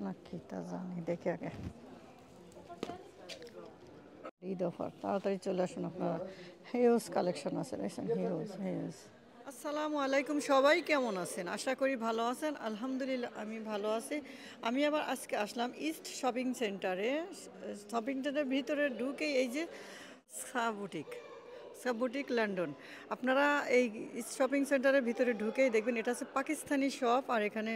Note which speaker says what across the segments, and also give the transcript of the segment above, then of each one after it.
Speaker 1: নাকি তা জানি, দেখি আগে। ঈদ অফার, তাড়াতাড়ি চলে আসুন আপনারা। হিউজ কালেকশন আছে, দেখছেন, হিউজ হিউজ। আসসালামু আলাইকুম, সবাই কেমন আছেন? আশা করি ভালো আছেন। আলহামদুলিল্লাহ আমি ভালো আছি। আমি আবার আজকে আসলাম ইস্ট শপিং সেন্টারে। শপিং সেন্টারের ভিতরে ঢুকেই এই যে বুটিক, বুটিক লন্ডন। আপনারা এই ইস্ট শপিং সেন্টারের ভিতরে ঢুকেই দেখবেন এটা হচ্ছে পাকিস্তানি শপ। আর এখানে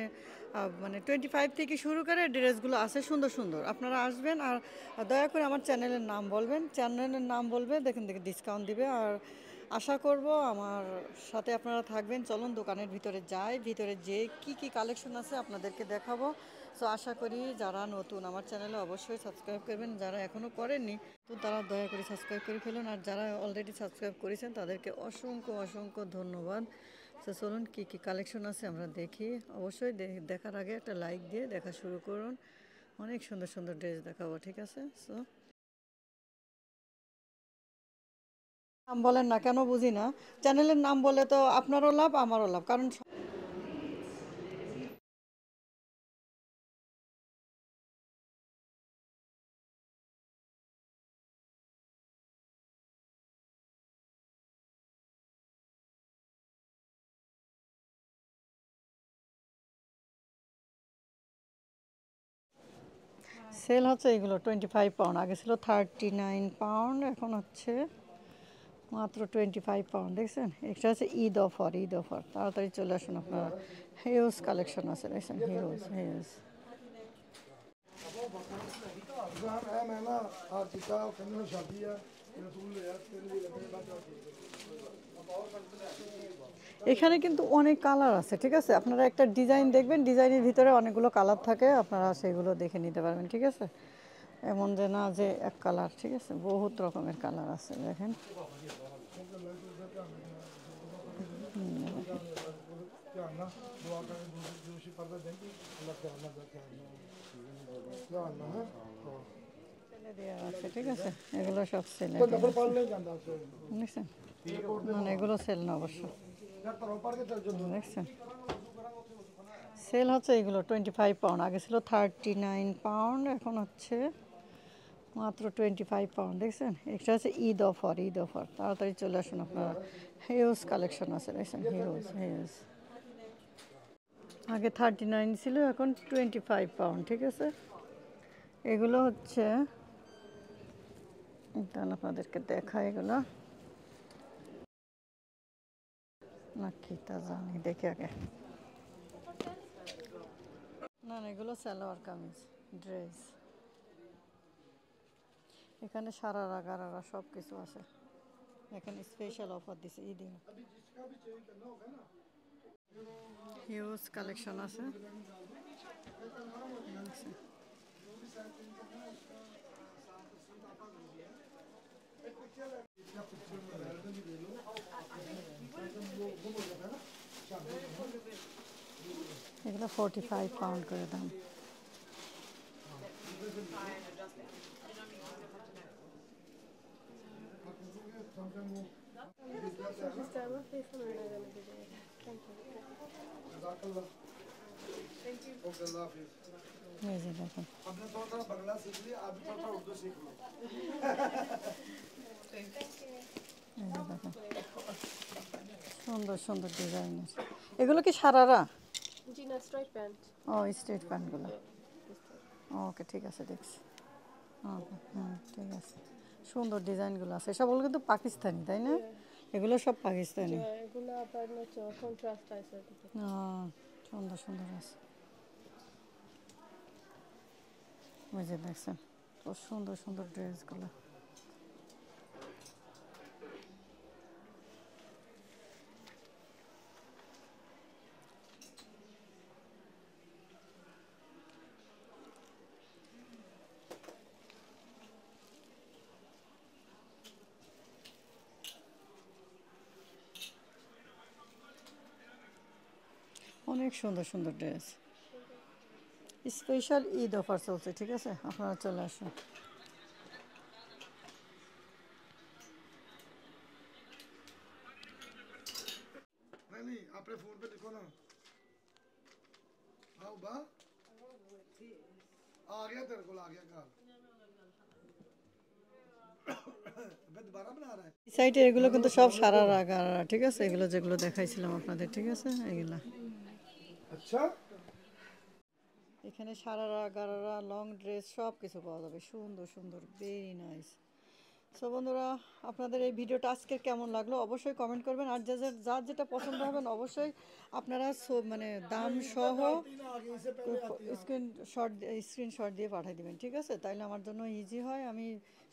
Speaker 1: মানে 25 থেকে শুরু করে ড্রেসগুলো আছে সুন্দর সুন্দর। আপনারা আসবেন আর দয়া করে আমার চ্যানেলের নাম বলবেন, চ্যানেলের নাম বলবে, দেখেন দেখে ডিসকাউন্ট দিবে। আর আশা করব আমার সাথে আপনারা থাকবেন। চলুন দোকানের ভিতরে যাই, ভিতরে যে কি কি কালেকশন আছে আপনাদেরকে দেখাবো। সো আশা করি যারা নতুন আমার চ্যানেলে অবশ্যই সাবস্ক্রাইব করবেন, যারা এখনও করেননি তো তারা দয়া করে সাবস্ক্রাইব করে ফেলুন। আর যারা অলরেডি সাবস্ক্রাইব করেছেন তাদেরকে অসংখ্য অসংখ্য ধন্যবাদ। তো চলুন কী কী কালেকশন আছে আমরা দেখি। অবশ্যই দেখার আগে একটা লাইক দিয়ে দেখা শুরু করুন। অনেক সুন্দর সুন্দর ড্রেস দেখাবো, ঠিক আছে? সো নাম বলেন না কেন বুঝি না। চ্যানেলের নাম বলে তো আপনারও লাভ আমারও লাভ, কারণ সেল হচ্ছে এগুলো 25 পাউন্ড, আগে ছিল 39 পাউন্ড, এখন হচ্ছে মাত্র 25 পাউন্ড। দেখছেন, এটা হচ্ছে ঈদ অফার, ঈদ অফার, তাড়াতাড়ি চলে আসুন আপনারা। হিউজ কালেকশন আছে, দেখছেন, হিউজ হিউজ। এখানে কিন্তু অনেক কালার আছে, ঠিক আছে? আপনারা একটা ডিজাইন দেখবেন, ডিজাইনের ভিতরে অনেকগুলো কালার থাকে, আপনারা সেগুলো দেখে নিতে পারবেন, ঠিক আছে? এমন যে না যে এক কালার, ঠিক আছে? বহুত রকমের কালার আছে, দেখেন। সেলে দেওয়া আছে, ঠিক আছে? এগুলো সব সেলে দেওয়া আছে, দেখছেন? না না, এগুলো সেল না অবশ্য, দেখছেন? সেল হচ্ছে এগুলো 25 পাউন্ড, আগে ছিল 39 পাউন্ড, এখন হচ্ছে মাত্র 25 পাউন্ড। দেখছেন, এটা হচ্ছে ঈদ অফার, ঈদ অফার, তাড়াতাড়ি চলে আসুন আপনারা। হিউজ কালেকশন আছে, দেখছেন, হিউজ হিউজ। আগে 39 ছিল, এখন 25 পাউন্ড, ঠিক আছে? এগুলো হচ্ছে, তাহলে আপনাদেরকে দেখা, এগুলো নাকি তা জানি, দেখি আগে। না না, এগুলো সালোয়ার কামিজ ড্রেস। এখানে সারারা গারারা সব কিছু আছে। এখানে স্পেশাল অফার দিছে ঈদে, হিউজ কালেকশন আছে। এগুলো 45 পাউন্ড করে দাম। এই যে দেখুন, এই যে দেখুন, সুন্দর সুন্দর ডিজাইনের। এগুলো কি সারারা?
Speaker 2: জি না, স্ট্রাইপ প্যান্ট।
Speaker 1: ও, স্ট্রেট প্যান্টগুলো। ওকে, ঠিক আছে, দেখছি। ওকে, হ্যাঁ, ঠিক আছে। সুন্দর ডিজাইনগুলো আছে, সবগুলো কিন্তু পাকিস্তানি, তাই না? এগুলো সব পাকিস্তানি।
Speaker 2: এগুলো আবার কন্ট্রাস্ট আছে।
Speaker 1: ও, সুন্দর সুন্দর আছে, ওই যে দেখছেন, তো সুন্দর সুন্দর ড্রেসগুলো। অনেক সুন্দর সুন্দর ড্রেস, স্পেশাল ঈদ অফার চলছে, ঠিক আছে? আপনারা চলে আসুন।
Speaker 3: नहीं अपने फोन पे लिखो ना आओ बा आ गया तेरे को आ गया कल अबे दोबारा बना रहा है
Speaker 1: এই সাইডে এগুলো কিন্তু সব সারারা গারারা, ঠিক আছে? এগুলো যেগুলো দেখাইছিলাম আপনাদের, ঠিক আছে? এগুলা
Speaker 3: अच्छा
Speaker 1: এখানে সারারা গারারা লং ড্রেস সব কিছু পাওয়া যাবে, সুন্দর সুন্দর, ভেরি নাইস। সো বন্ধুরা, আপনাদের এই ভিডিওটা আজকে কেমন লাগলো অবশ্যই কমেন্ট করবেন, আর যার যেটা পছন্দ হবেন অবশ্যই আপনারা মানে দাম সহ
Speaker 3: आगे से पहले आती है
Speaker 1: স্ক্রিনশট দিয়ে পাঠিয়ে দিবেন, ঠিক আছে? তাইলে আমার জন্য ইজি হয়, আমি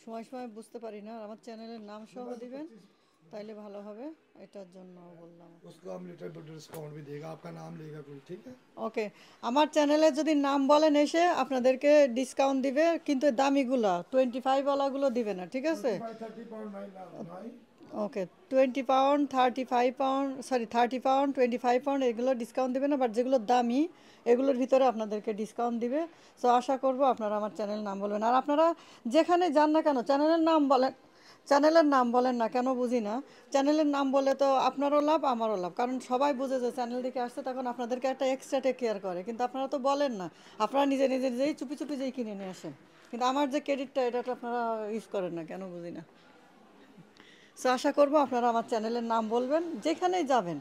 Speaker 1: সময় সময় বুঝতে পারি না, আর আমার চ্যানেলের নাম সহ দিবেন তাইলে ভালো হবে, এটার জন্য বললাম।
Speaker 3: उसको हम लिटिल बिट डिस्काउंट भी देगा आपका नाम लेगा कोई ठीक है
Speaker 1: ওকে, আমার চ্যানেলে যদি নাম বলেন এসে আপনাদেরকে ডিসকাউন্ট দিবে, কিন্তু দামিগুলো 25 ওয়ালাগুলো দিবে না, ঠিক আছে?
Speaker 3: 30 पाउंड नहीं
Speaker 1: ওকে, 20 pound, 35 pound, sorry 30 pound, 25 pound এগুলো ডিসকাউন্ট দিবে না, বাট যেগুলো দামি এগুলোর ভিতরে আপনাদেরকে ডিসকাউন্ট দিবে। সো আশা করব আপনারা আমার চ্যানেলের নাম বলবেন, আর আপনারা যেখানে যান না কেন চ্যানেলের নাম বলেন, চ্যানেলের নাম বলেন না কেন বুঝি না। চ্যানেলের নাম বলে তো আপনারও লাভ আমারও লাভ, কারণ সবাই বুঝে যে চ্যানেল থেকে আসছে, তখন আপনাদেরকে একটা এক্সট্রা টেক কেয়ার করে, কিন্তু আপনারা তো বলেন না, আপনারা নিজে নিজে যেই চুপি চুপি যেই কিনে নিয়ে আসেন, কিন্তু আমার যে ক্রেডিটটা এটা তো আপনারা ইউজ করেন না, কেন বুঝি না। সো আশা করবো আপনারা আমার চ্যানেলের নাম বলবেন, যেখানেই যাবেন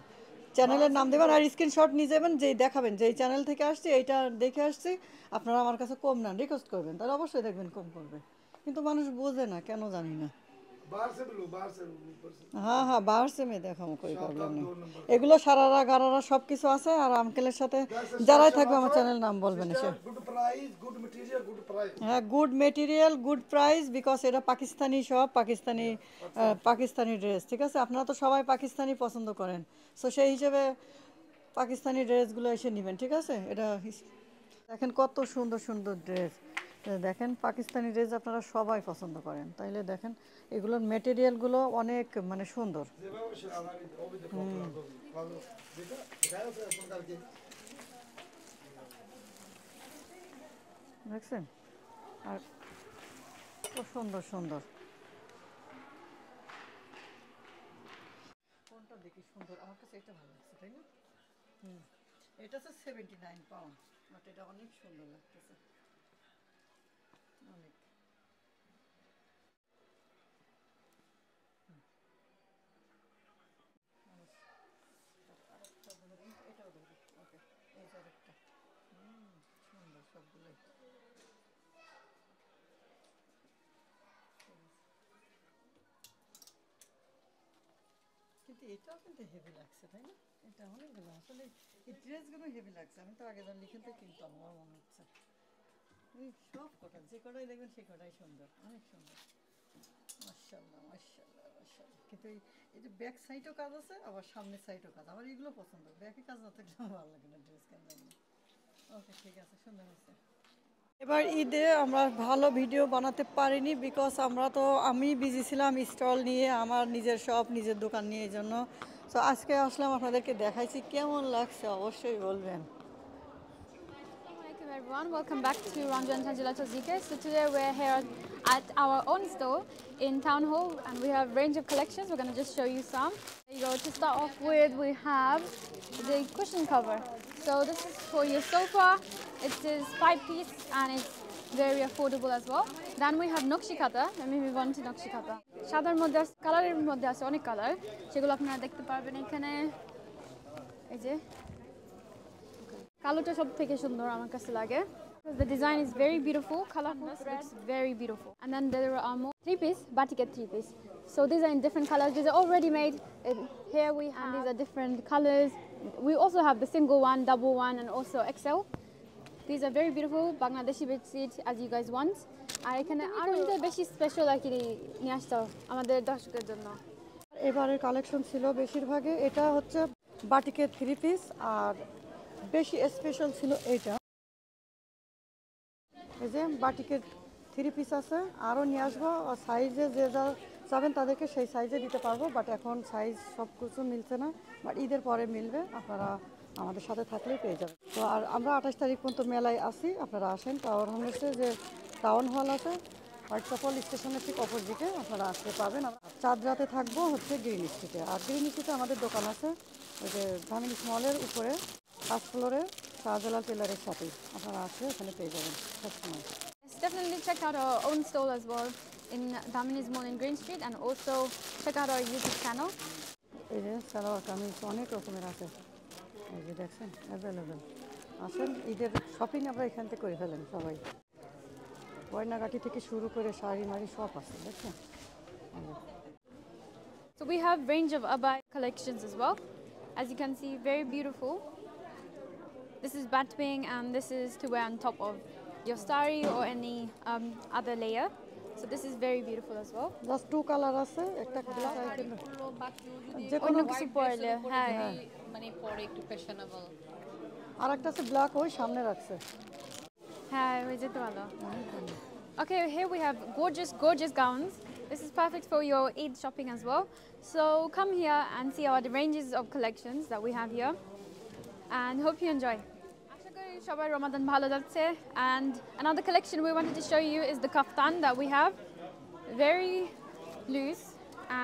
Speaker 1: চ্যানেলের নাম দেবেন, আর স্ক্রিনশট নিয়ে যাবেন, যেই দেখাবেন যে এই চ্যানেল থেকে আসছি, এইটা দেখে আসছি, আপনারা আমার কাছে কম নেন, রিকোয়েস্ট করবেন, তাহলে অবশ্যই দেখবেন কম করবে, কিন্তু মানুষ বোঝে না কেন জানি না।
Speaker 3: बाहर से भी लो बाहर से ऊपर से
Speaker 1: হ্যাঁ হ্যাঁ, বাহার সেমে দেখাবো, কোনো
Speaker 3: शाम
Speaker 1: প্রবলেম
Speaker 3: तक
Speaker 1: নেই।
Speaker 3: 2 नंबर
Speaker 1: এগুলো সারারা গারারা সব কিছু আছে, আর আঙ্কেলের সাথে যারাই থাকবে আমার চ্যানেল নাম বলবেন এসে।
Speaker 3: Good price good material good price
Speaker 1: হ্যাঁ, good material good price, because এটা পাকিস্তানি, সব পাকিস্তানি, পাকিস্তানি ড্রেস, ঠিক আছে? আপনারা তো সবাই পাকিস্তানি পছন্দ করেন, সো সেই হিসেবে পাকিস্তানি ড্রেসগুলো এসে নেবেন, ঠিক আছে? এটা দেখেন কত সুন্দর সুন্দর ড্রেস, দেখেন পাকিস্তানি ড্রেস আপনারা সবাই পছন্দ করেন, তাইলে দেখেন এগুলোর মেটেরিয়ালগুলো অনেক মানে সুন্দর।
Speaker 3: जेबा और शरारा भी वो भी देखो प्लाजो देखा दिखाया उसे ओपन करके
Speaker 1: দেখছেন, আর খুব সুন্দর সুন্দর, কোনটা দেখি সুন্দর, আমার কাছে এটা ভালো লাগছে, তাই না? হুম, এটা হচ্ছে 79 পাউন্ড, বাট এটা অনেক সুন্দর লাগতেছে, অনেক। এটাও দেখি, ওকে, এই যে আরেকটা, সুন্দর সবগুলোই। কিন্তু এটাও কিন্তু হেভি লাগছে, তাই না? এটা অনেকগুলো আসলে, এই ড্রেসগুলো হেভি লাগছে, আমি তো আগে যখন লিখে তো কিনতাম, আমার মনে হচ্ছে এই সব কটা যে কটাই দেখবেন সে কটাই সুন্দর, অনেক সুন্দর, মাশাআল্লাহ মাশাআল্লাহ মাশাআল্লাহ। কিন্তু এই যে ব্যাক সাইডও কাজ আছে, আবার সামনের সাইডও কাজ, আমার এগুলো পছন্দ, ব্যাকে কাজ না থাকলে আমার ভালো লাগে না ড্রেস কেন জানি না। ওকে, ঠিক আছে, সুন্দর হচ্ছে। এবার ঈদে আমরা ভালো ভিডিও বানাতে পারিনি, বিকজ আমি বিজি ছিলাম স্টল নিয়ে, আমার নিজের শপ নিজের দোকান নিয়ে, এই জন্য। তো আজকে আসলাম, আপনাদেরকে দেখাইছি, কেমন লাগছে অবশ্যই বলবেন।
Speaker 4: Assalamualaikum everyone, welcome back to Ranjan Tanjilata Zika. So today we're here at our own store in Town Hall and we have a range of collections. We're going to just show you some. There you go. To start off with, we have the cushion cover. So this is for your sofa. It is 5-piece and it's very affordable as well. Then we have Nokshikata. Let me move on to Nokshikata. সাদার মধ্যে কালারের মধ্যে আছে অনেক colour, সেগুলো আপনারা দেখতে পারবেন এখানে। এই যে কালোটা সব থেকে সুন্দর আমার কাছে লাগে। The design is very beautiful, colorful, it's very beautiful. And then there are more 3-piece, batik 3-piece. So these are in different colors. These are already made. Here we have, and these are different colors. We also have the single one, double one, and also XL. These are very beautiful Bangladeshi bedsheet as you guys want. আর এখানে আরো বেশি special আর কি নিয়ে আসতে আমাদের দর্শকদের জন্য।
Speaker 1: এবারের কালেকশন ছিল বেশিরভাগই এটা হচ্ছে বাটিকের 3-পিস, আর বেশি স্পেশাল ছিল এইটা, এই যে বাটিকের 3-পিস আছে, আরও নিয়ে আসবো, সাইজে যে যা চাবেন তাদেরকে সেই সাইজে দিতে পারবো, বাট এখন সাইজ সব কিছু মিলছে না, বাট ঈদের পরে মিলবে, আপনারা আমাদের সাথে থাকলেই পেয়ে যাবেন। তো আর আমরা 28 তারিখ পর্যন্ত মেলায় আসি, আপনারা আসেন, টাউন হচ্ছে যে টাউন হল আছে হোয়াটসঅ্যাপল স্টেশনের ঠিক অপোজিটে, আপনারা আসতে পাবেন। আমরা চাঁদরাতে থাকবো হচ্ছে গ্রিন স্ট্রিটে, আর গ্রিন স্ট্রিটে আমাদের দোকান আছে ওই যে ধামিনিস মলের উপরে 1st ফ্লোরে শাহজালাল টেলারের সাথে আপনারা আসলে ওখানে পেয়ে যাবেন সবসময়।
Speaker 4: Yes, definitely check out our own stall as well in Daminis Mall in Green Street, and also check out our YouTube channel.
Speaker 1: এই যে সালোয়ার কামিজ অনেক রকমের আছে, এই যে দেখছেন অ্যাভেলেবেল। আসেন ঈদের শপিং আমরা এখান থেকে করে ফেলেন সবাই, গয়নাগাটি থেকে শুরু করে শাড়ি মাড়ি সব আছে দেখছেন। এই যে।
Speaker 4: So we have range of abaya collections as well. As you can see, very beautiful. This is batwing and this is to wear on top of your sari or any other layer. So this is very beautiful as well.
Speaker 1: Just two colour আছে, একটা black item যে
Speaker 4: অন্য
Speaker 1: কোনো
Speaker 4: কিছু পরলে হ্যাঁ
Speaker 5: মানে পরে একটু ফ্যাশনেবল।
Speaker 1: আর একটা আছে ব্ল্যাক, ওই সামনে রাখছে।
Speaker 4: হ্যাঁ হয়ে যেতে ভালো। Okay, here we have gorgeous gowns. This is perfect for your Eid shopping as well. So come here and see our ranges of collections that we have here, and hope you enjoy. আশা করি সবাই রমাদান ভালো যাচ্ছে, and another collection we wanted to show you is the kaftan that we have. Very loose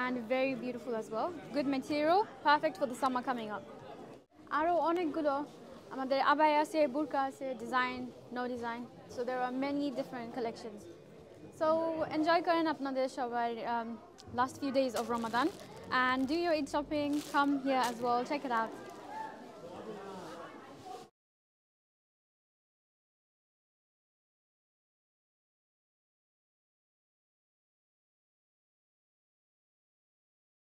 Speaker 4: and very beautiful as well. Good material, perfect for the summer coming up. আরও অনেকগুলো আমাদের abaya আছে, বুরকা আছে, design, no design. So there are many different collections. So enjoy করেন আপনাদের সবার last few days of Ramadan, and do your Eid shopping. Come here as well, check it out.